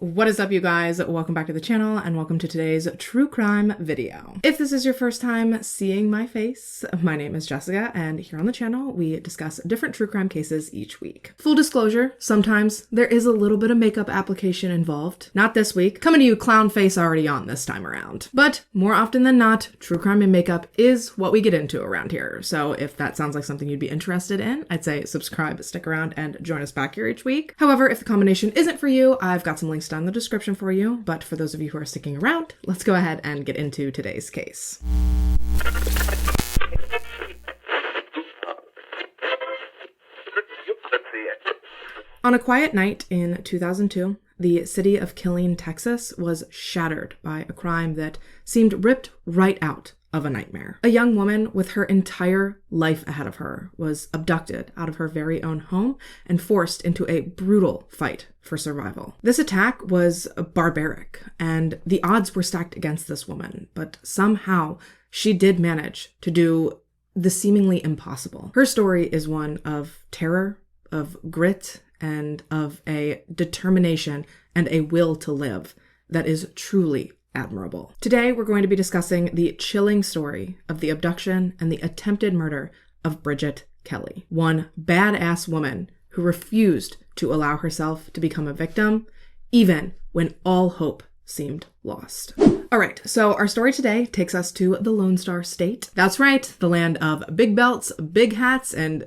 What is up, you guys? Welcome back to the channel and welcome to today's true crime video. If this is your first time seeing my face, my name is Jessica, and here on the channel we discuss different true crime cases each week. Full disclosure, sometimes there is a little bit of makeup application involved. Not this week. Coming to you clown face already on this time around. But more often than not, true crime and makeup is what we get into around here. So if that sounds like something you'd be interested in, I'd say subscribe, stick around, and join us back here each week. However, if the combination isn't for you, I've got some links down in the description for you, but for those of you who are sticking around, let's go ahead and get into today's case. On a quiet night in 2002, the city of Killeen, Texas was shattered by a crime that seemed ripped right out of a nightmare. A young woman with her entire life ahead of her was abducted out of her very own home and forced into a brutal fight for survival. This attack was barbaric, and the odds were stacked against this woman, but somehow she did manage to do the seemingly impossible. Her story is one of terror, of grit, and of a determination and a will to live that is truly admirable. Today, we're going to be discussing the chilling story of the abduction and the attempted murder of Bridget Kelly, one badass woman who refused to allow herself to become a victim, even when all hope seemed lost. All right, so our story today takes us to the Lone Star State. That's right, the land of big belts, big hats, and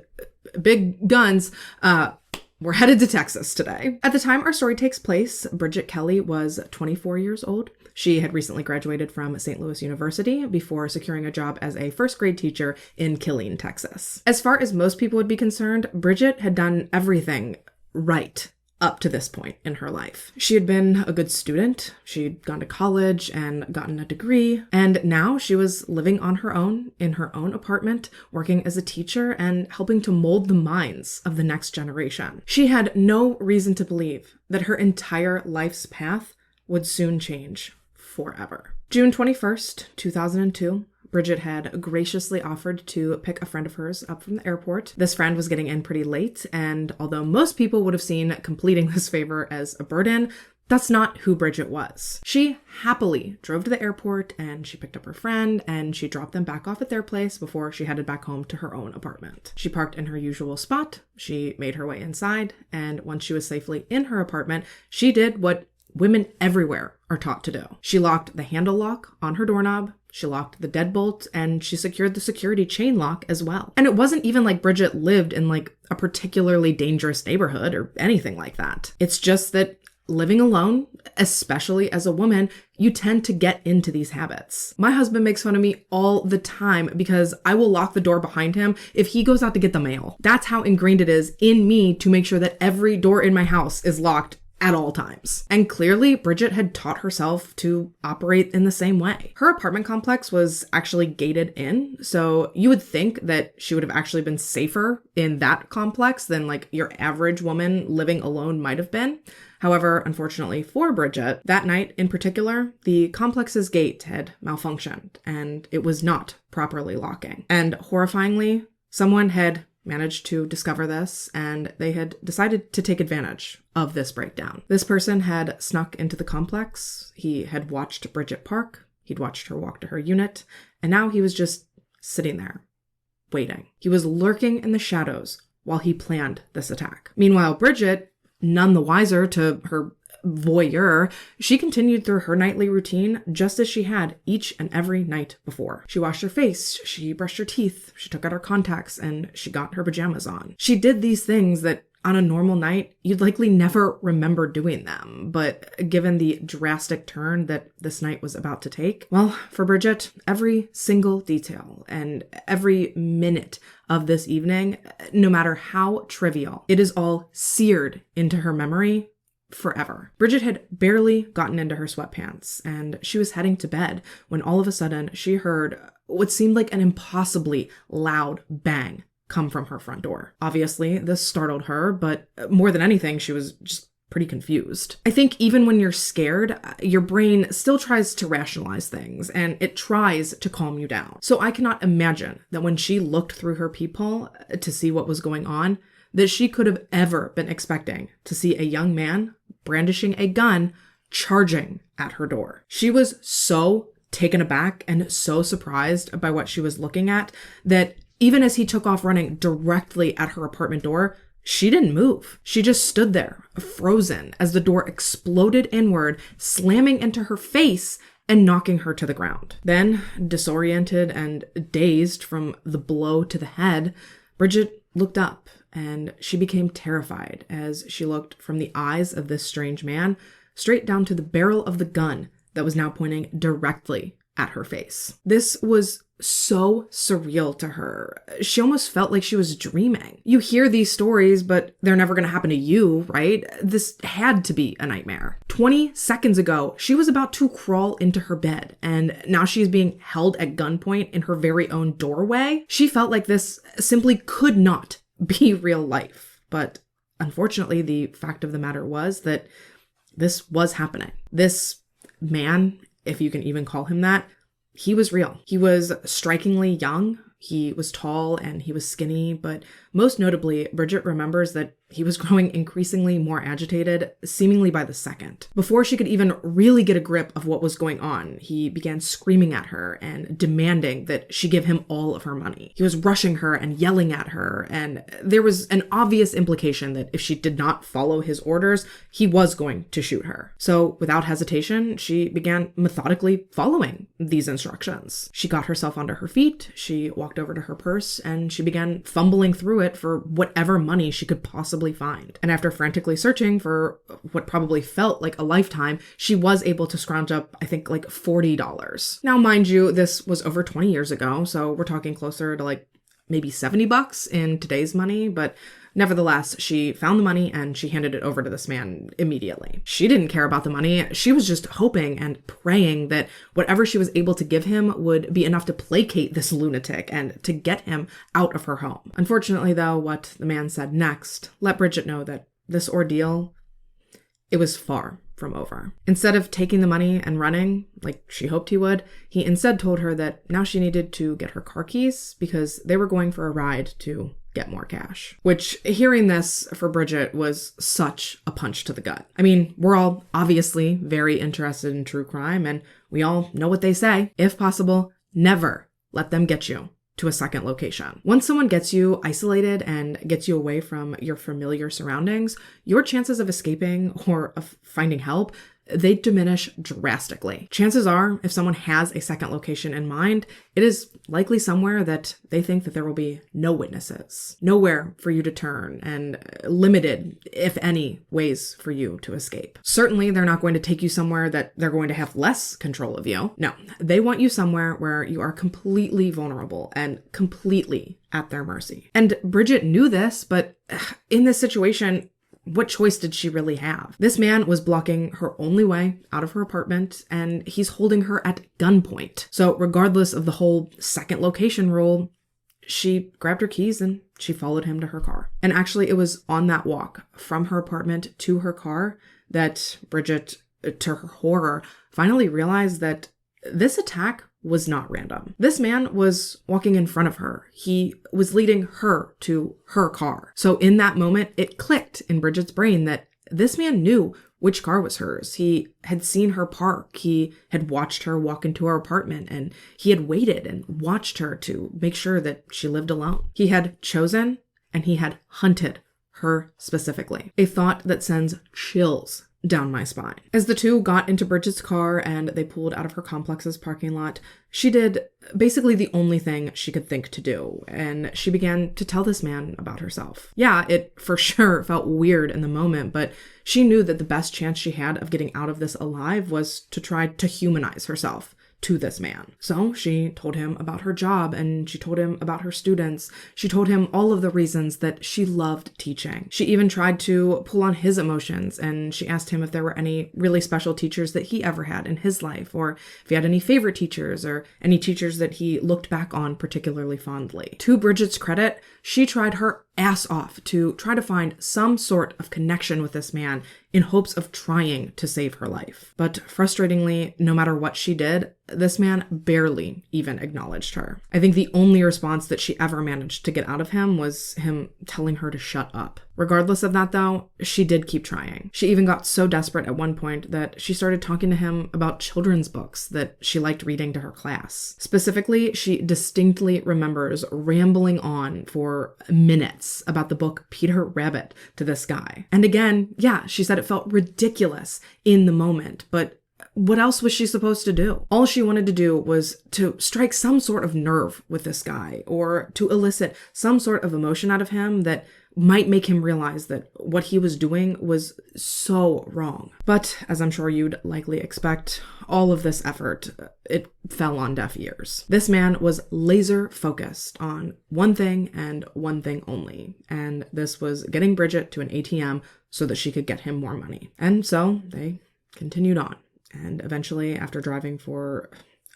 big guns. We're headed to Texas today. At the time our story takes place, Bridget Kelly was 24 years old. She had recently graduated from St. Louis University before securing a job as a first grade teacher in Killeen, Texas. As far as most people would be concerned, Bridget had done everything right up to this point in her life. She had been a good student, she'd gone to college and gotten a degree, and now she was living on her own in her own apartment, working as a teacher and helping to mold the minds of the next generation. She had no reason to believe that her entire life's path would soon change forever. June 21st, 2002, Bridget had graciously offered to pick a friend of hers up from the airport. This friend was getting in pretty late, and although most people would have seen completing this favor as a burden, that's not who Bridget was. She happily drove to the airport and she picked up her friend and she dropped them back off at their place before she headed back home to her own apartment. She parked in her usual spot, she made her way inside, and once she was safely in her apartment, she did what women everywhere are taught to do. She locked the handle lock on her doorknob, she locked the deadbolt, and she secured the security chain lock as well. And it wasn't even like Bridget lived in like a particularly dangerous neighborhood or anything like that. It's just that living alone, especially as a woman, you tend to get into these habits. My husband makes fun of me all the time because I will lock the door behind him if he goes out to get the mail. That's how ingrained it is in me to make sure that every door in my house is locked at all times. And clearly, Bridget had taught herself to operate in the same way. Her apartment complex was actually gated in, so you would think that she would have actually been safer in that complex than like your average woman living alone might have been. However, unfortunately for Bridget, that night in particular, the complex's gate had malfunctioned and it was not properly locking. And horrifyingly, someone had managed to discover this, and they had decided to take advantage of this breakdown. This person had snuck into the complex. He had watched Bridget park. He'd watched her walk to her unit, and now he was just sitting there, waiting. He was lurking in the shadows while he planned this attack. Meanwhile, Bridget, none the wiser to her voyeur, she continued through her nightly routine just as she had each and every night before. She washed her face, she brushed her teeth, she took out her contacts, and she got her pajamas on. She did these things that on a normal night, you'd likely never remember doing them. But given the drastic turn that this night was about to take, well, for Bridget, every single detail and every minute of this evening, no matter how trivial, it is all seared into her memory forever. Bridget had barely gotten into her sweatpants and she was heading to bed when all of a sudden she heard what seemed like an impossibly loud bang come from her front door. Obviously, this startled her, but more than anything, she was just pretty confused. I think even when you're scared, your brain still tries to rationalize things and it tries to calm you down. So I cannot imagine that when she looked through her peephole to see what was going on, that she could have ever been expecting to see a young man brandishing a gun charging at her door. She was so taken aback and so surprised by what she was looking at that even as he took off running directly at her apartment door, she didn't move. She just stood there, frozen, as the door exploded inward, slamming into her face and knocking her to the ground. Then, disoriented and dazed from the blow to the head, Bridget looked up and she became terrified as she looked from the eyes of this strange man straight down to the barrel of the gun that was now pointing directly at her face. This was so surreal to her. She almost felt like she was dreaming. You hear these stories, but they're never going to happen to you, right? This had to be a nightmare. 20 seconds ago, she was about to crawl into her bed, and now she's being held at gunpoint in her very own doorway. She felt like this simply could not be real life. But unfortunately, the fact of the matter was that this was happening. This man, if you can even call him that, he was real. He was strikingly young. He was tall and he was skinny, but most notably, Bridget remembers that he was growing increasingly more agitated, seemingly by the second. Before she could even really get a grip of what was going on, he began screaming at her and demanding that she give him all of her money. He was rushing her and yelling at her, and there was an obvious implication that if she did not follow his orders, he was going to shoot her. So without hesitation, she began methodically following these instructions. She got herself onto her feet, she walked over to her purse, and she began fumbling through it for whatever money she could possibly find. And after frantically searching for what probably felt like a lifetime, she was able to scrounge up, I think, like $40. Now, mind you, this was over 20 years ago, so we're talking closer to like maybe $70 in today's money, but nevertheless, she found the money and she handed it over to this man immediately. She didn't care about the money. She was just hoping and praying that whatever she was able to give him would be enough to placate this lunatic and to get him out of her home. Unfortunately, though, what the man said next let Bridget know that this ordeal, it was far from over. Instead of taking the money and running, like she hoped he would, he instead told her that now she needed to get her car keys because they were going for a ride to get more cash. Which, hearing this for Bridget was such a punch to the gut. I mean, we're all obviously very interested in true crime, and we all know what they say. If possible, never let them get you to a second location. Once someone gets you isolated and gets you away from your familiar surroundings, your chances of escaping or of finding help, they diminish drastically. Chances are, if someone has a second location in mind, it is likely somewhere that they think that there will be no witnesses, nowhere for you to turn, and limited, if any, ways for you to escape. Certainly, they're not going to take you somewhere that they're going to have less control of you. No, they want you somewhere where you are completely vulnerable and completely at their mercy. And Bridget knew this, but in this situation, what choice did she really have? This man was blocking her only way out of her apartment, and he's holding her at gunpoint. So regardless of the whole second location rule, she grabbed her keys and she followed him to her car. And actually, it was on that walk from her apartment to her car that Bridget, to her horror, finally realized that this attack was not random. This man was walking in front of her. He was leading her to her car. So in that moment, it clicked in Bridget's brain that this man knew which car was hers. He had seen her park. He had watched her walk into her apartment, and he had waited and watched her to make sure that she lived alone. He had chosen and he had hunted her specifically. A thought that sends chills down my spine. As the two got into Bridget's car and they pulled out of her complex's parking lot, she did basically the only thing she could think to do, and she began to tell this man about herself. Yeah, it for sure felt weird in the moment, but she knew that the best chance she had of getting out of this alive was to try to humanize herself to this man. So she told him about her job, and she told him about her students. She told him all of the reasons that she loved teaching. She even tried to pull on his emotions, and she asked him if there were any really special teachers that he ever had in his life, or if he had any favorite teachers, or any teachers that he looked back on particularly fondly. To Bridget's credit, she tried her ass off to try to find some sort of connection with this man in hopes of trying to save her life. But frustratingly, no matter what she did, this man barely even acknowledged her. I think the only response that she ever managed to get out of him was him telling her to shut up. Regardless of that, though, she did keep trying. She even got so desperate at one point that she started talking to him about children's books that she liked reading to her class. Specifically, she distinctly remembers rambling on for minutes about the book Peter Rabbit to this guy. And again, yeah, she said it felt ridiculous in the moment, but what else was she supposed to do? All she wanted to do was to strike some sort of nerve with this guy, or to elicit some sort of emotion out of him that might make him realize that what he was doing was so wrong. But as I'm sure you'd likely expect, all of this effort, it fell on deaf ears. This man was laser focused on one thing and one thing only, and this was getting Bridget to an ATM so that she could get him more money. And so they continued on. And eventually, after driving for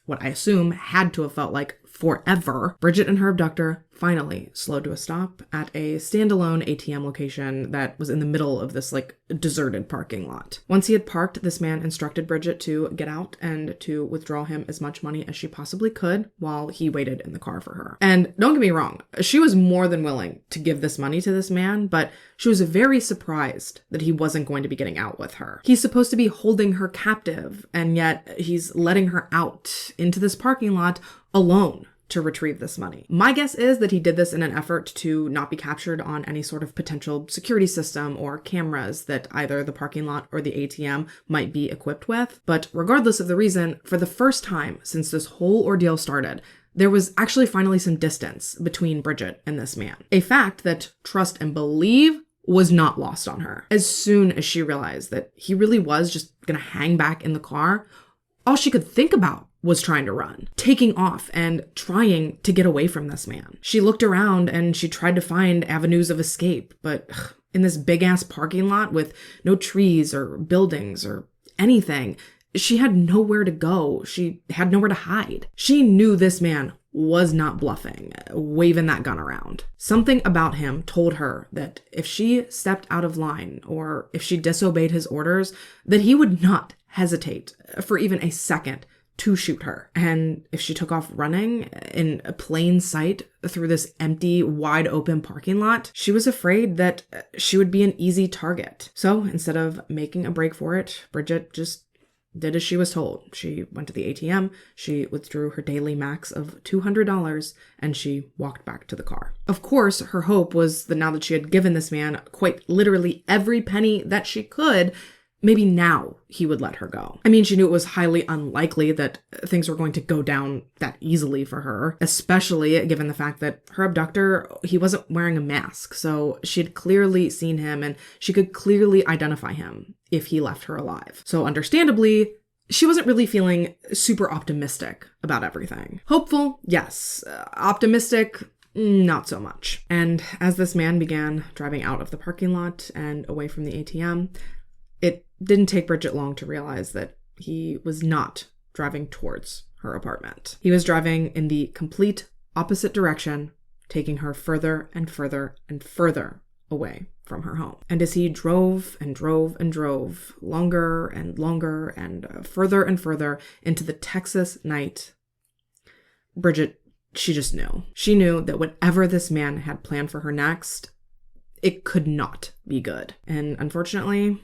what I assume had to have felt like forever, Bridget and her abductor finally slowed to a stop at a standalone ATM location that was in the middle of this deserted parking lot. Once he had parked, this man instructed Bridget to get out and to withdraw him as much money as she possibly could while he waited in the car for her. And don't get me wrong, she was more than willing to give this money to this man, but she was very surprised that he wasn't going to be getting out with her. He's supposed to be holding her captive, and yet he's letting her out into this parking lot alone to retrieve this money. My guess is that he did this in an effort to not be captured on any sort of potential security system or cameras that either the parking lot or the ATM might be equipped with. But regardless of the reason, for the first time since this whole ordeal started, there was actually finally some distance between Bridget and this man. A fact that, trust and believe, was not lost on her. As soon as she realized that he really was just gonna hang back in the car, all she could think about was trying to run, taking off and trying to get away from this man. She looked around and she tried to find avenues of escape, but in this big ass parking lot with no trees or buildings or anything, she had nowhere to go. She had nowhere to hide. She knew this man was not bluffing, waving that gun around. Something about him told her that if she stepped out of line or if she disobeyed his orders, that he would not hesitate for even a second to shoot her. And if she took off running in plain sight through this empty, wide open parking lot, she was afraid that she would be an easy target. So instead of making a break for it, Bridget just did as she was told. She went to the ATM, she withdrew her daily max of $200, and she walked back to the car. Of course, her hope was that now that she had given this man quite literally every penny that she could, maybe now he would let her go. I mean, she knew it was highly unlikely that things were going to go down that easily for her, especially given the fact that her abductor, he wasn't wearing a mask, so she had clearly seen him and she could clearly identify him if he left her alive. So understandably, she wasn't really feeling super optimistic about everything. Hopeful, yes. Optimistic, not so much. And as this man began driving out of the parking lot and away from the ATM, it didn't take Bridget long to realize that he was not driving towards her apartment. He was driving in the complete opposite direction, taking her further and further and further away from her home. And as he drove and drove and drove longer and longer and further into the Texas night, Bridget, she just knew. She knew that whatever this man had planned for her next, it could not be good. And unfortunately,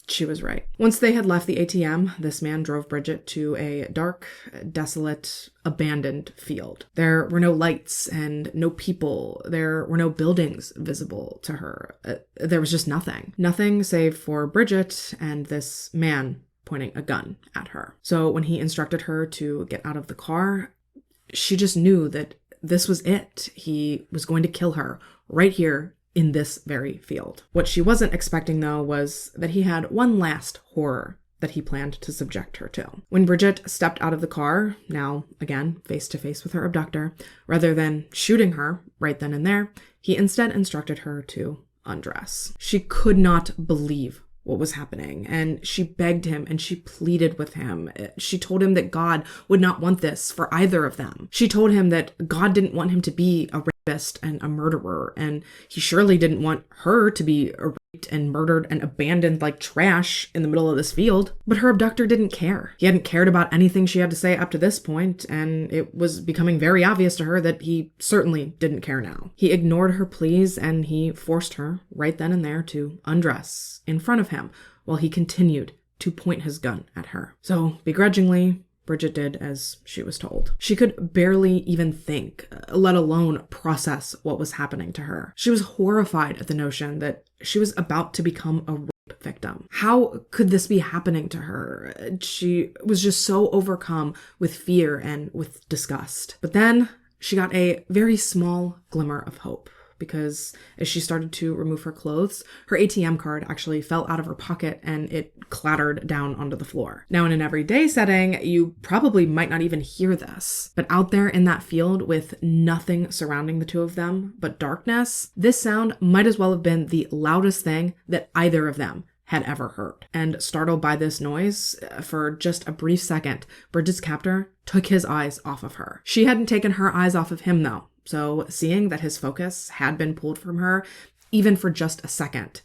she was right. Once they had left the ATM, this man drove Bridget to a dark, desolate, abandoned field. There were no lights and no people. There were no buildings visible to her. There was just nothing. Nothing save for Bridget and this man pointing a gun at her. So when he instructed her to get out of the car, she just knew that this was it. He was going to kill her right here in this very field. What she wasn't expecting, though, was that he had one last horror that he planned to subject her to. When Bridget stepped out of the car, now, again, face to face with her abductor, rather than shooting her right then and there, he instead instructed her to undress. She could not believe what was happening, and she begged him and she pleaded with him. She told him that God would not want this for either of them. She told him that God didn't want him to be a rapist and a murderer, and he surely didn't want her to be raped and murdered and abandoned like trash in the middle of this field. But her abductor didn't care. He hadn't cared about anything she had to say up to this point, and it was becoming very obvious to her that he certainly didn't care now. He ignored her pleas, and he forced her, right then and there, to undress in front of him while he continued to point his gun at her. So, begrudgingly, Bridget did as she was told. She could barely even think, let alone process what was happening to her. She was horrified at the notion that she was about to become a rape victim. How could this be happening to her? She was just so overcome with fear and with disgust. But then she got a very small glimmer of hope, because as she started to remove her clothes, her ATM card actually fell out of her pocket and it clattered down onto the floor. Now, in an everyday setting, you probably might not even hear this, but out there in that field with nothing surrounding the two of them but darkness, this sound might as well have been the loudest thing that either of them had ever heard. And startled by this noise, for just a brief second, Bridget's captor took his eyes off of her. She hadn't taken her eyes off of him, though. So seeing that his focus had been pulled from her, even for just a second,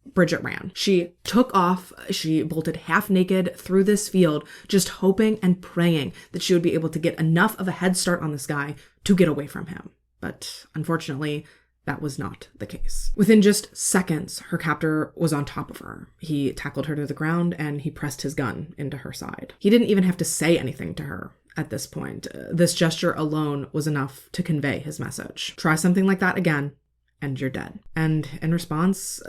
Bridget ran. She took off. She bolted half naked through this field, just hoping and praying that she would be able to get enough of a head start on this guy to get away from him. But unfortunately, that was not the case. Within just seconds, her captor was on top of her. He tackled her to the ground and he pressed his gun into her side. He didn't even have to say anything to her. At this point, this gesture alone was enough to convey his message. Try something like that again, and you're dead. And in response,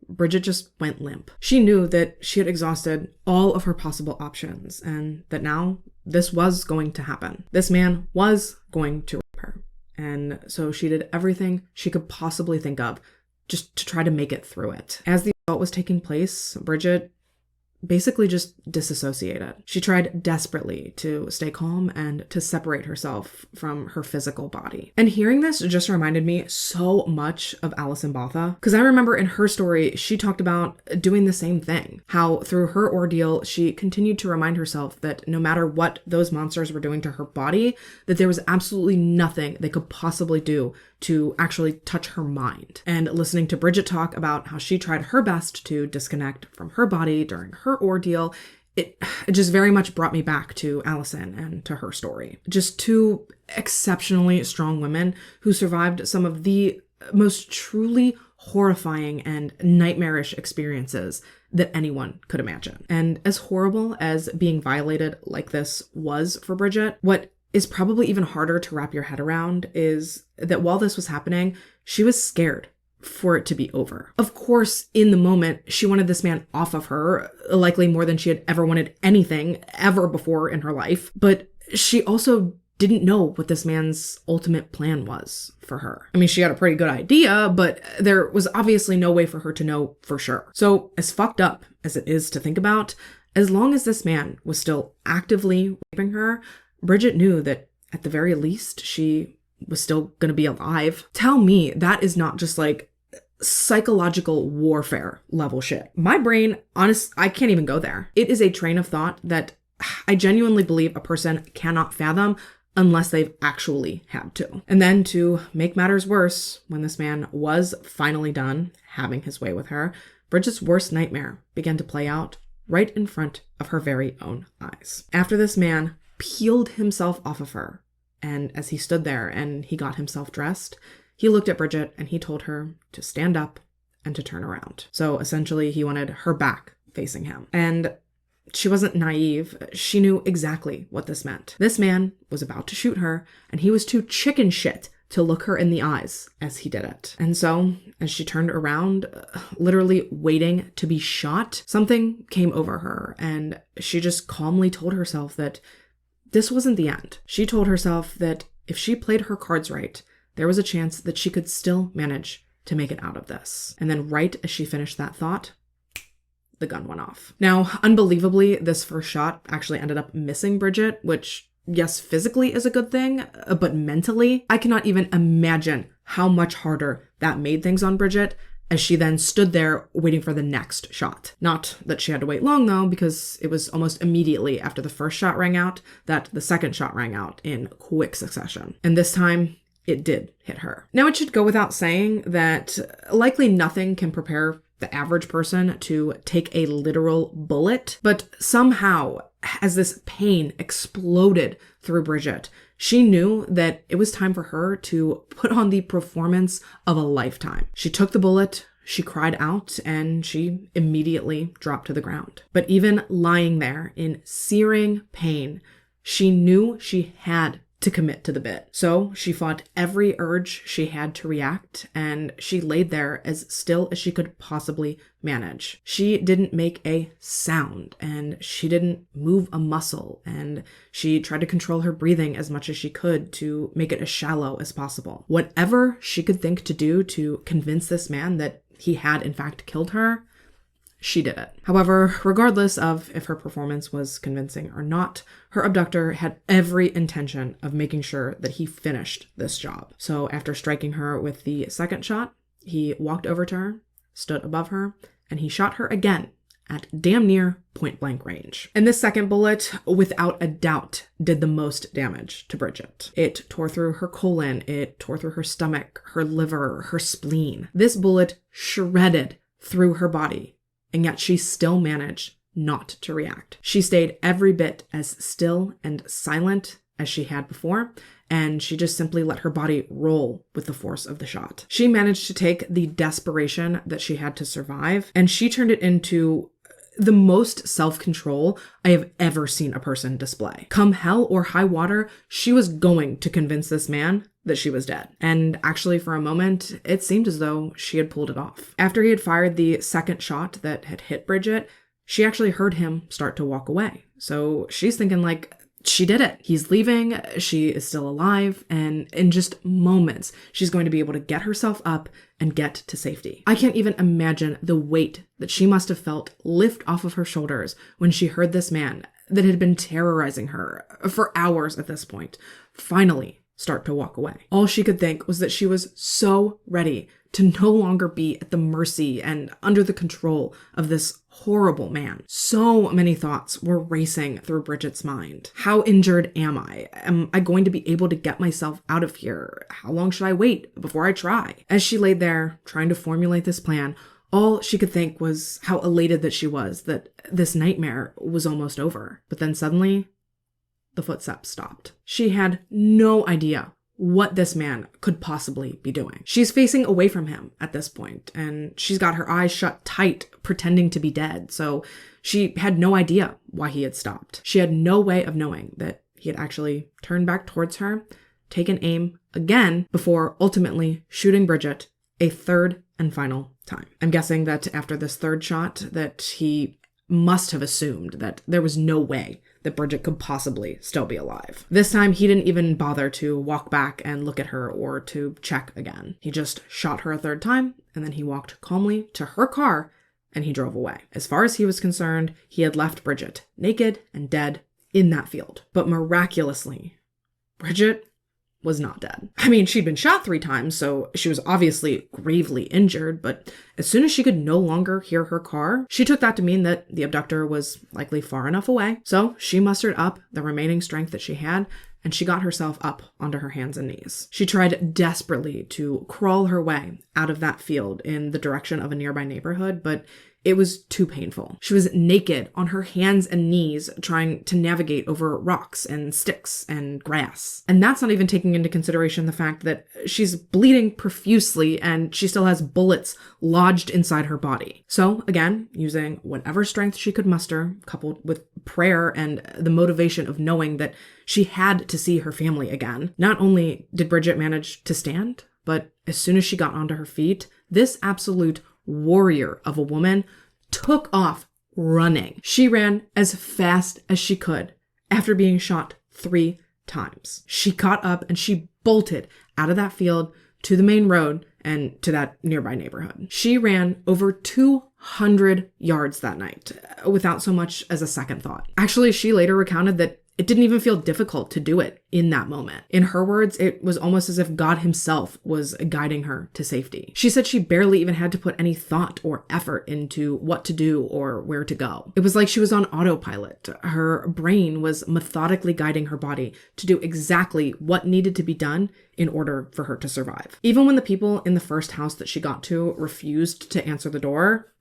Bridget just went limp. She knew that she had exhausted all of her possible options, and that now this was going to happen. This man was going to rape her. And so she did everything she could possibly think of just to try to make it through it. As the assault was taking place, Bridget basically just disassociated. She tried desperately to stay calm and to separate herself from her physical body. And hearing this just reminded me so much of Alison Botha, because I remember in her story, she talked about doing the same thing. How through her ordeal, she continued to remind herself that no matter what those monsters were doing to her body, that there was absolutely nothing they could possibly do to actually touch her mind. And listening to Bridget talk about how she tried her best to disconnect from her body during her ordeal, it just very much brought me back to Alison and to her story. Just two exceptionally strong women who survived some of the most truly horrifying and nightmarish experiences that anyone could imagine. And as horrible as being violated like this was for Bridget, what is probably even harder to wrap your head around is that while this was happening, she was scared for it to be over. Of course, in the moment, she wanted this man off of her, likely more than she had ever wanted anything ever before in her life. But she also didn't know what this man's ultimate plan was for her. I mean, she had a pretty good idea, but there was obviously no way for her to know for sure. So as fucked up as it is to think about, as long as this man was still actively raping her, Bridget knew that at the very least, she was still going to be alive. Tell me that is not just like psychological warfare level shit. My brain, honest, I can't even go there. It is a train of thought that I genuinely believe a person cannot fathom unless they've actually had to. And then to make matters worse, when this man was finally done having his way with her, Bridget's worst nightmare began to play out right in front of her very own eyes. After this man peeled himself off of her, and as he stood there and he got himself dressed, he looked at Bridget and he told her to stand up and to turn around. So essentially he wanted her back facing him. And she wasn't naive. She knew exactly what this meant. This man was about to shoot her, and he was too chicken shit to look her in the eyes as he did it. And so, as she turned around, literally waiting to be shot, something came over her, and she just calmly told herself that this wasn't the end. She told herself that if she played her cards right, there was a chance that she could still manage to make it out of this. And then right as she finished that thought, the gun went off. Now, unbelievably, this first shot actually ended up missing Bridget, which, yes, physically is a good thing, but mentally, I cannot even imagine how much harder that made things on Bridget as she then stood there waiting for the next shot. Not that she had to wait long, though, because it was almost immediately after the first shot rang out that the second shot rang out in quick succession. And this time, it did hit her. Now, it should go without saying that likely nothing can prepare the average person to take a literal bullet, but somehow, as this pain exploded through Bridget, she knew that it was time for her to put on the performance of a lifetime. She took the bullet, she cried out, and she immediately dropped to the ground. But even lying there in searing pain, she knew she had to commit to the bit. So she fought every urge she had to react, and she laid there as still as she could possibly manage. She didn't make a sound, and she didn't move a muscle, and she tried to control her breathing as much as she could to make it as shallow as possible. Whatever she could think to do to convince this man that he had in fact killed her, she did it. However, regardless of if her performance was convincing or not, her abductor had every intention of making sure that he finished this job. So after striking her with the second shot, he walked over to her, stood above her, and he shot her again at damn near point-blank range. And this second bullet, without a doubt, did the most damage to Bridget. It tore through her colon, it tore through her stomach, her liver, her spleen. This bullet shredded through her body, and yet she still managed not to react. She stayed every bit as still and silent as she had before, and she just simply let her body roll with the force of the shot. She managed to take the desperation that she had to survive, and she turned it into the most self-control I have ever seen a person display. Come hell or high water, she was going to convince this man that she was dead. And actually, for a moment, it seemed as though she had pulled it off. After he had fired the second shot that had hit Bridget, she actually heard him start to walk away. So she's thinking like, she did it. He's leaving. She is still alive. And in just moments, she's going to be able to get herself up and get to safety. I can't even imagine the weight that she must have felt lift off of her shoulders when she heard this man that had been terrorizing her for hours at this point finally start to walk away. All she could think was that she was so ready to no longer be at the mercy and under the control of this horrible man. So many thoughts were racing through Bridget's mind. How injured am I? Am I going to be able to get myself out of here? How long should I wait before I try? As she laid there trying to formulate this plan, all she could think was how elated that she was that this nightmare was almost over. But then suddenly, the footsteps stopped. She had no idea what this man could possibly be doing. She's facing away from him at this point, and she's got her eyes shut tight, pretending to be dead, so she had no idea why he had stopped. She had no way of knowing that he had actually turned back towards her, taken aim again, before ultimately shooting Bridget a third and final time. I'm guessing that after this third shot, that he must have assumed that there was no way that Bridget could possibly still be alive. This time, he didn't even bother to walk back and look at her or to check again. He just shot her a third time, and then he walked calmly to her car, and he drove away. As far as he was concerned, he had left Bridget naked and dead in that field. But miraculously, Bridget was not dead. I mean, she'd been shot 3 times, so she was obviously gravely injured, but as soon as she could no longer hear her car, she took that to mean that the abductor was likely far enough away. So she mustered up the remaining strength that she had, and she got herself up onto her hands and knees. She tried desperately to crawl her way out of that field in the direction of a nearby neighborhood, but it was too painful. She was naked on her hands and knees trying to navigate over rocks and sticks and grass. And that's not even taking into consideration the fact that she's bleeding profusely and she still has bullets lodged inside her body. So again, using whatever strength she could muster, coupled with prayer and the motivation of knowing that she had to see her family again, not only did Bridget manage to stand, but as soon as she got onto her feet, this absolute warrior of a woman took off running. She ran as fast as she could after being shot 3 times. She got up and she bolted out of that field to the main road and to that nearby neighborhood. She ran over 200 yards that night without so much as a second thought. Actually, she later recounted that it didn't even feel difficult to do it in that moment. In her words, it was almost as if God himself was guiding her to safety. She said she barely even had to put any thought or effort into what to do or where to go. It was like she was on autopilot. Her brain was methodically guiding her body to do exactly what needed to be done in order for her to survive. Even when the people in the first house that she got to refused to answer the door,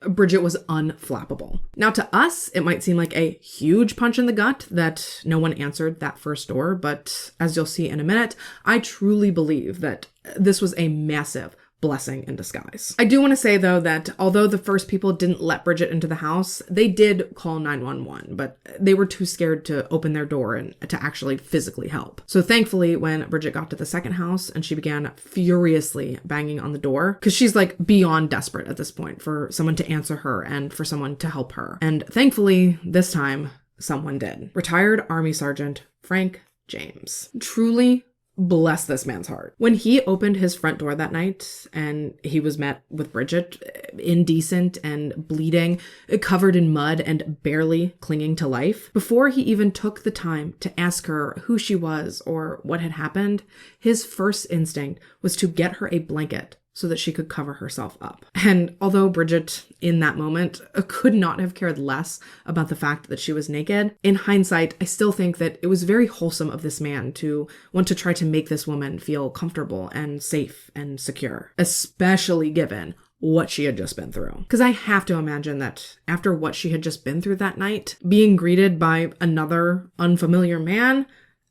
Bridget was unflappable. Now, to us, it might seem like a huge punch in the gut that no one answered that first door, but as you'll see in a minute, I truly believe that this was a massive blessing in disguise. I do want to say, though, that although the first people didn't let Bridget into the house, they did call 911, but they were too scared to open their door and to actually physically help. So thankfully, when Bridget got to the second house and she began furiously banging on the door, because she's like beyond desperate at this point for someone to answer her and for someone to help her. And thankfully, this time, someone did. Retired Army Sergeant Frank James. Truly bless this man's heart. When he opened his front door that night and he was met with Bridget, indecent and bleeding, covered in mud and barely clinging to life, before he even took the time to ask her who she was or what had happened, his first instinct was to get her a blanket so that she could cover herself up. And although Bridget, in that moment, could not have cared less about the fact that she was naked, in hindsight, I still think that it was very wholesome of this man to want to try to make this woman feel comfortable and safe and secure, especially given what she had just been through. Because I have to imagine that after what she had just been through that night, being greeted by another unfamiliar man,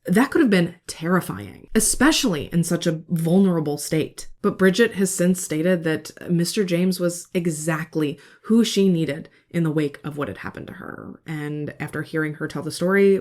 that could have been terrifying, especially in such a vulnerable state. But Bridget has since stated that Mr. James was exactly who she needed in the wake of what had happened to her. And after hearing her tell the story,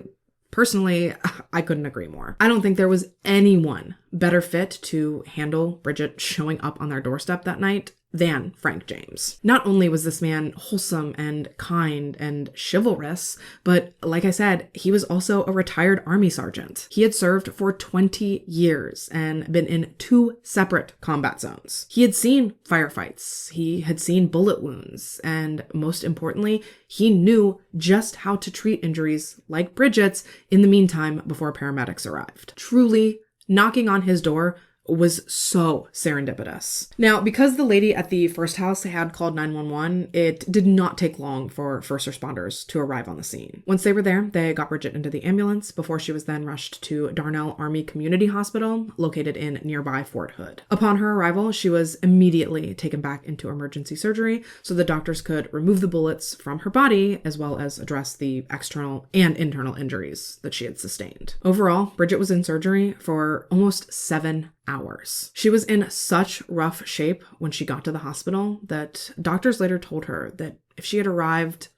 personally, I couldn't agree more. I don't think there was anyone better fit to handle Bridget showing up on their doorstep that night than Frank James. Not only was this man wholesome and kind and chivalrous, but like I said, he was also a retired Army sergeant. He had served for 20 years and been in 2 separate combat zones. He had seen firefights, he had seen bullet wounds, and most importantly, he knew just how to treat injuries like Bridget's in the meantime before paramedics arrived. Truly, knocking on his door was so serendipitous. Now, because the lady at the first house had called 911, it did not take long for first responders to arrive on the scene. Once they were there, they got Bridget into the ambulance before she was then rushed to Darnell Army Community Hospital, located in nearby Fort Hood. Upon her arrival, she was immediately taken back into emergency surgery so the doctors could remove the bullets from her body, as well as address the external and internal injuries that she had sustained. Overall, Bridget was in surgery for almost 7 hours. She was in such rough shape when she got to the hospital that doctors later told her that if she had arrived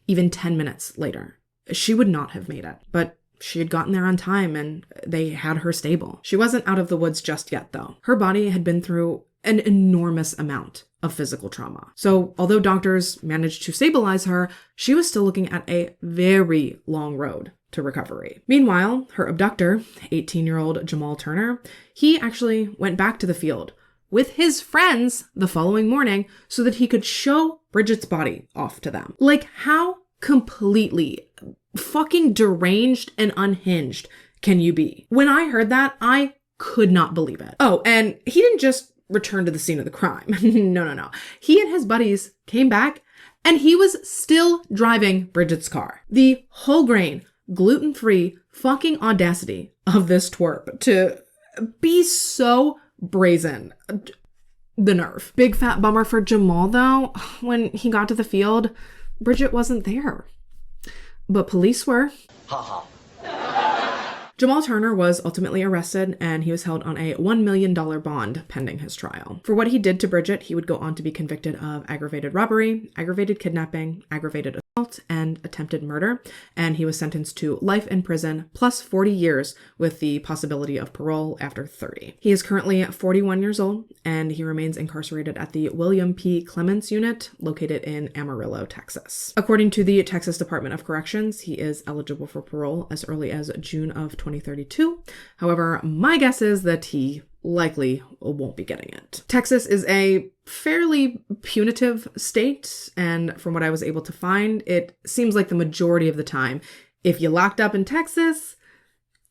even 10 minutes later, she would not have made it. But she had gotten there on time and they had her stable. She wasn't out of the woods just yet, though. Her body had been through an enormous amount of physical trauma. So although doctors managed to stabilize her, she was still looking at a very long road to recovery. Meanwhile, her abductor, 18-year-old Jamal Turner, he actually went back to the field with his friends the following morning so that he could show Bridget's body off to them. Like, how completely fucking deranged and unhinged can you be? When I heard that, I could not believe it. Oh, and he didn't just return to the scene of the crime. No. He and his buddies came back and he was still driving Bridget's car. The whole grain, gluten-free fucking audacity of this twerp to be so brazen. The nerve. Big fat bummer for Jamal, though. When he got to the field, Bridget wasn't there. But police were. Haha. Jamal Turner was ultimately arrested and he was held on a $1 million bond pending his trial. For what he did to Bridget, he would go on to be convicted of aggravated robbery, aggravated kidnapping, aggravated assault, and attempted murder, and he was sentenced to life in prison plus 40 years with the possibility of parole after 30. He is currently 41 years old and he remains incarcerated at the William P. Clements Unit located in Amarillo, Texas. According to the Texas Department of Corrections, he is eligible for parole as early as June of 2032. However, my guess is that he likely won't be getting it. Texas is a fairly punitive state, and from what I was able to find, it seems like the majority of the time if you locked up in Texas,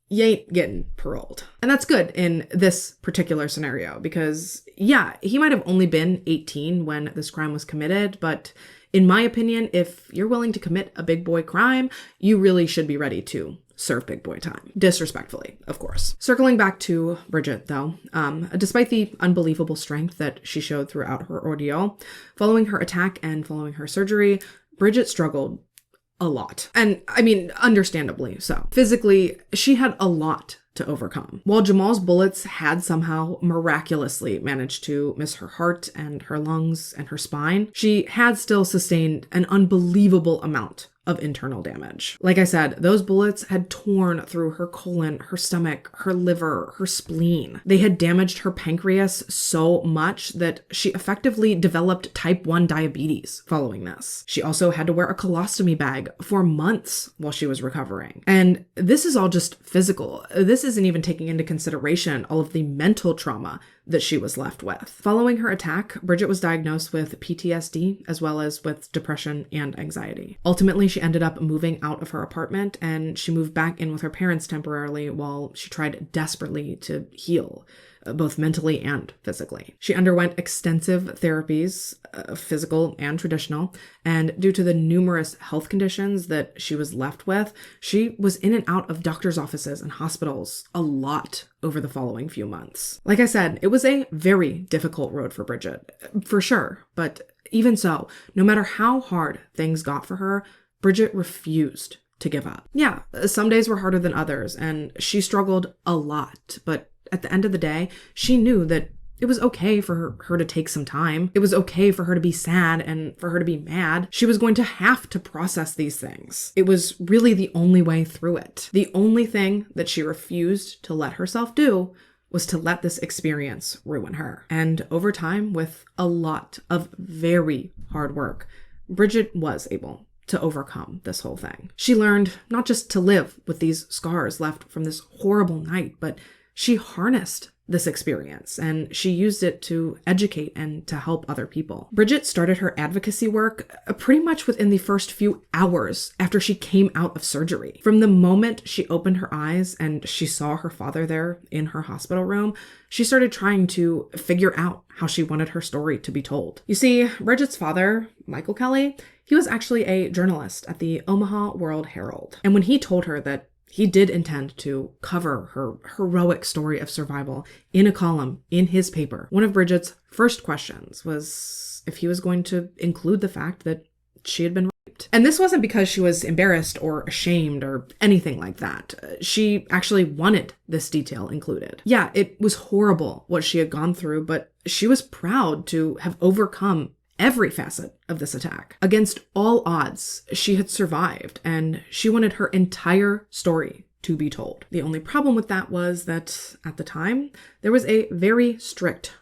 you ain't getting paroled. And that's good in this particular scenario because, yeah, he might have only been 18 when this crime was committed, but in my opinion, if you're willing to commit a big boy crime, you really should be ready to serve big boy time. Disrespectfully, of course. Circling back to Bridget, though, despite the unbelievable strength that she showed throughout her ordeal, following her attack and following her surgery, Bridget struggled a lot. And I mean, understandably so. Physically, she had a lot to overcome. While Jamal's bullets had somehow miraculously managed to miss her heart and her lungs and her spine, she had still sustained an unbelievable amount of internal damage. Like I said, those bullets had torn through her colon, her stomach, her liver, her spleen. They had damaged her pancreas so much that she effectively developed type 1 diabetes following this. She also had to wear a colostomy bag for months while she was recovering. And this is all just physical. This isn't even taking into consideration all of the mental trauma that she was left with. Following her attack, Bridget was diagnosed with PTSD as well as with depression and anxiety. Ultimately, she ended up moving out of her apartment and she moved back in with her parents temporarily while she tried desperately to heal, both mentally and physically. She underwent extensive therapies, physical and traditional, and due to the numerous health conditions that she was left with, she was in and out of doctor's offices and hospitals a lot over the following few months. Like I said, it was a very difficult road for Bridget, for sure, but even so, no matter how hard things got for her, Bridget refused to give up. Yeah, some days were harder than others, and she struggled a lot, but at the end of the day, she knew that it was okay for her to take some time. It was okay for her to be sad and for her to be mad. She was going to have to process these things. It was really the only way through it. The only thing that she refused to let herself do was to let this experience ruin her. And over time, with a lot of very hard work, Bridget was able to overcome this whole thing. She learned not just to live with these scars left from this horrible night, but she harnessed this experience and she used it to educate and to help other people. Bridget started her advocacy work pretty much within the first few hours after she came out of surgery. From the moment she opened her eyes and she saw her father there in her hospital room, she started trying to figure out how she wanted her story to be told. You see, Bridget's father, Michael Kelly, he was actually a journalist at the Omaha World-Herald. And when he told her that he did intend to cover her heroic story of survival in a column in his paper, one of Bridget's first questions was if he was going to include the fact that she had been raped. And this wasn't because she was embarrassed or ashamed or anything like that. She actually wanted this detail included. Yeah, it was horrible what she had gone through, but she was proud to have overcome every facet of this attack. Against all odds, she had survived, and she wanted her entire story to be told. The only problem with that was that at the time, there was a very strict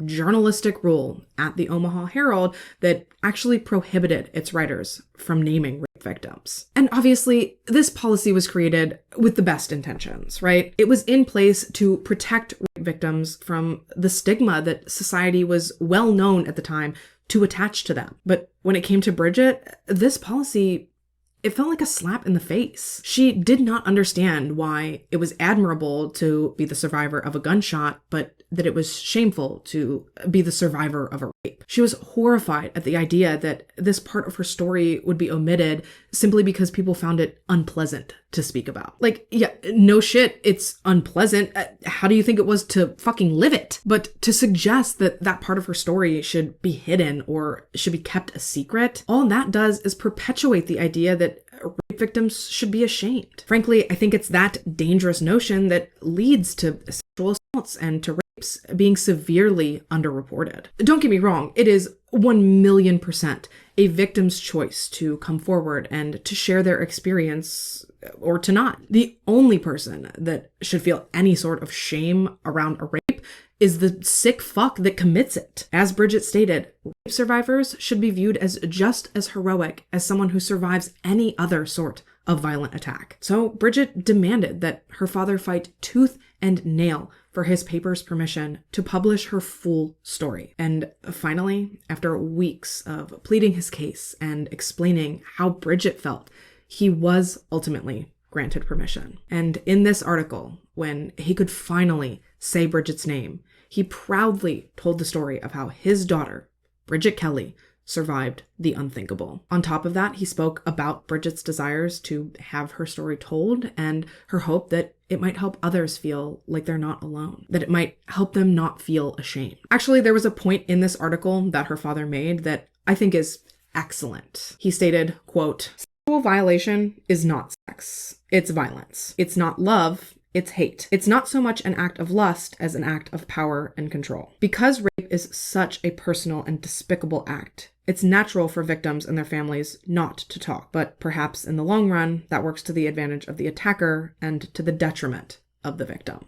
journalistic rule at the Omaha Herald that actually prohibited its writers from naming rape victims. And obviously, this policy was created with the best intentions, right? It was in place to protect rape victims from the stigma that society was well known at the time to attach to them. But when it came to Bridget, this policy, it felt like a slap in the face. She did not understand why it was admirable to be the survivor of a gunshot, but that it was shameful to be the survivor of a rape. She was horrified at the idea that this part of her story would be omitted simply because people found it unpleasant to speak about. Like, yeah, no shit, it's unpleasant. How do you think it was to fucking live it? But to suggest that that part of her story should be hidden or should be kept a secret, all that does is perpetuate the idea that rape victims should be ashamed. Frankly, I think it's that dangerous notion that leads to sexual assaults and to rapes being severely underreported. Don't get me wrong, it is 1,000,000% a victim's choice to come forward and to share their experience or to not. The only person that should feel any sort of shame around a rape is the sick fuck that commits it. As Bridget stated, rape survivors should be viewed as just as heroic as someone who survives any other sort of violent attack. So Bridget demanded that her father fight tooth and nail for his paper's permission to publish her full story. And finally, after weeks of pleading his case and explaining how Bridget felt, he was ultimately granted permission. And in this article, when he could finally say Bridget's name, he proudly told the story of how his daughter, Bridget Kelly, survived the unthinkable. On top of that, he spoke about Bridget's desires to have her story told and her hope that it might help others feel like they're not alone, that it might help them not feel ashamed. Actually, there was a point in this article that her father made that I think is excellent. He stated, quote, "Sexual violation is not sex. It's violence. It's not love. It's hate. It's not so much an act of lust as an act of power and control. Because rape is such a personal and despicable act, it's natural for victims and their families not to talk, but perhaps in the long run, that works to the advantage of the attacker and to the detriment of the victim."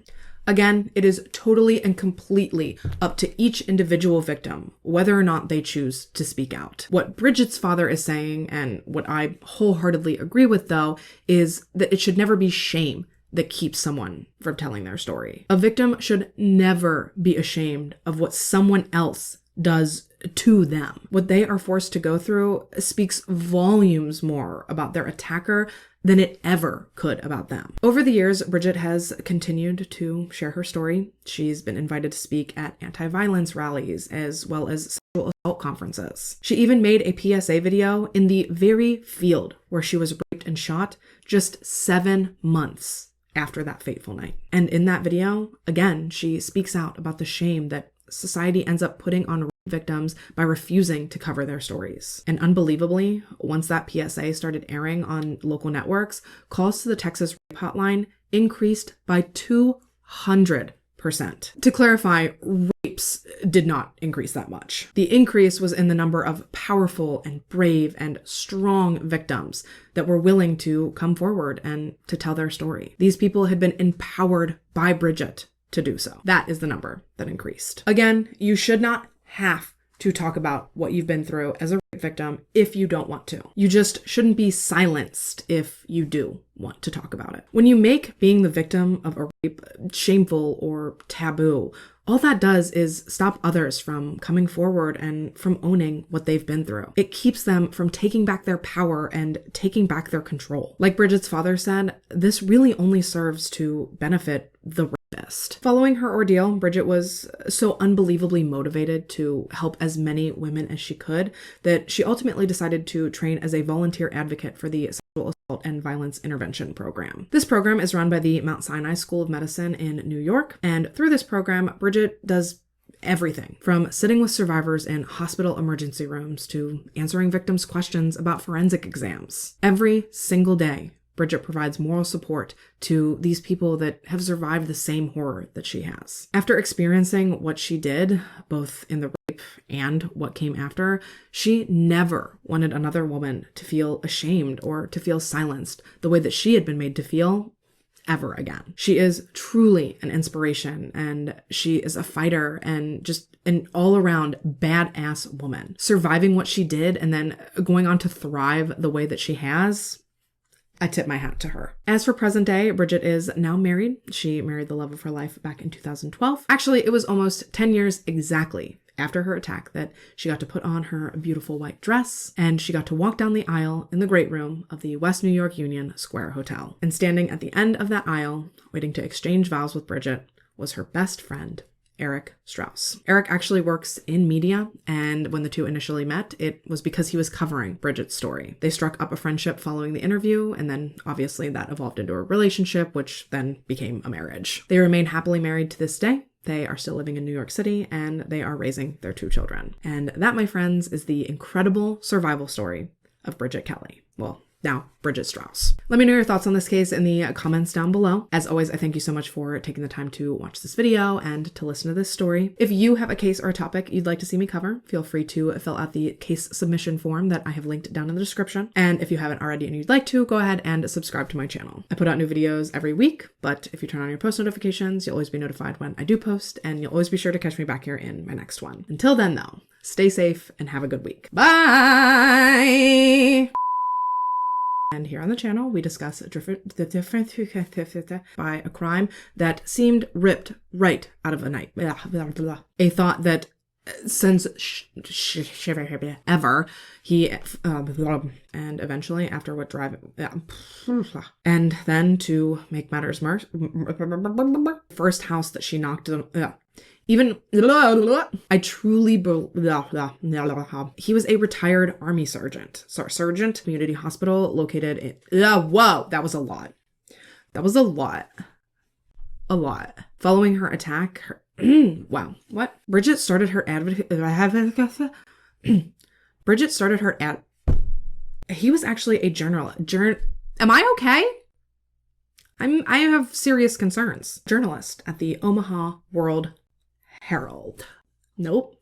Again, it is totally and completely up to each individual victim whether or not they choose to speak out. What Bridget's father is saying, and what I wholeheartedly agree with though, is that it should never be shame that keeps someone from telling their story. A victim should never be ashamed of what someone else does to them. What they are forced to go through speaks volumes more about their attacker than it ever could about them. Over the years, Bridget has continued to share her story. She's been invited to speak at anti-violence rallies as well as sexual assault conferences. She even made a PSA video in the very field where she was raped and shot just 7 months after that fateful night. And in that video, again, she speaks out about the shame that society ends up putting on rape victims by refusing to cover their stories. And unbelievably, once that PSA started airing on local networks, calls to the Texas rape hotline increased by 200%. To clarify, rapes did not increase that much. The increase was in the number of powerful and brave and strong victims that were willing to come forward and to tell their story. These people had been empowered by Bridget to do so. That is the number that increased. Again, you should not have to talk about what you've been through as a rape victim if you don't want to. You just shouldn't be silenced if you do want to talk about it. When you make being the victim of a rape shameful or taboo, all that does is stop others from coming forward and from owning what they've been through. It keeps them from taking back their power and taking back their control. Like Bridget's father said, this really only serves to benefit the rapist. Following her ordeal, Bridget was so unbelievably motivated to help as many women as she could that she ultimately decided to train as a volunteer advocate for the Sexual Assault and Violence Intervention Program. This program is run by the Mount Sinai School of Medicine in New York, and through this program, Bridget does everything from sitting with survivors in hospital emergency rooms to answering victims' questions about forensic exams. Every single day, Bridget provides moral support to these people that have survived the same horror that she has. After experiencing what she did, both in the rape and what came after, she never wanted another woman to feel ashamed or to feel silenced the way that she had been made to feel ever again. She is truly an inspiration, and she is a fighter and just an all-around badass woman. Surviving what she did and then going on to thrive the way that she has, I tip my hat to her. As for present day, Bridget is now married. She married the love of her life back in 2012. Actually, it was almost 10 years exactly after her attack that she got to put on her beautiful white dress, and she got to walk down the aisle in the great room of the West New York Union Square Hotel. And standing at the end of that aisle, waiting to exchange vows with Bridget, was her best friend, Eric Strauss. Eric actually works in media, and when the two initially met, it was because he was covering Bridget's story. They struck up a friendship following the interview, and then obviously that evolved into a relationship, which then became a marriage. They remain happily married to this day. They are still living in New York City, and they are raising their 2 children. And that, my friends, is the incredible survival story of Bridget Kelly. Well, now Bridget Strauss. Let me know your thoughts on this case in the comments down below. As always, I thank you so much for taking the time to watch this video and to listen to this story. If you have a case or a topic you'd like to see me cover, feel free to fill out the case submission form that I have linked down in the description. And if you haven't already and you'd like to, go ahead and subscribe to my channel. I put out new videos every week, but if you turn on your post notifications, you'll always be notified when I do post, and you'll always be sure to catch me back here in my next one. Until then though, stay safe and have a good week. Bye! And here on the channel, we discuss the difference by a crime that seemed ripped right out of a night. A thought that since ever. He and eventually after what drive and then to make matters worse, first house that she knocked even I truly he was a retired army sergeant, community hospital located in whoa, that was a lot. Following her attack, wow, what? Bridget started her he was actually a am I okay? I have serious concerns. Journalist at the Omaha World Herald. Nope.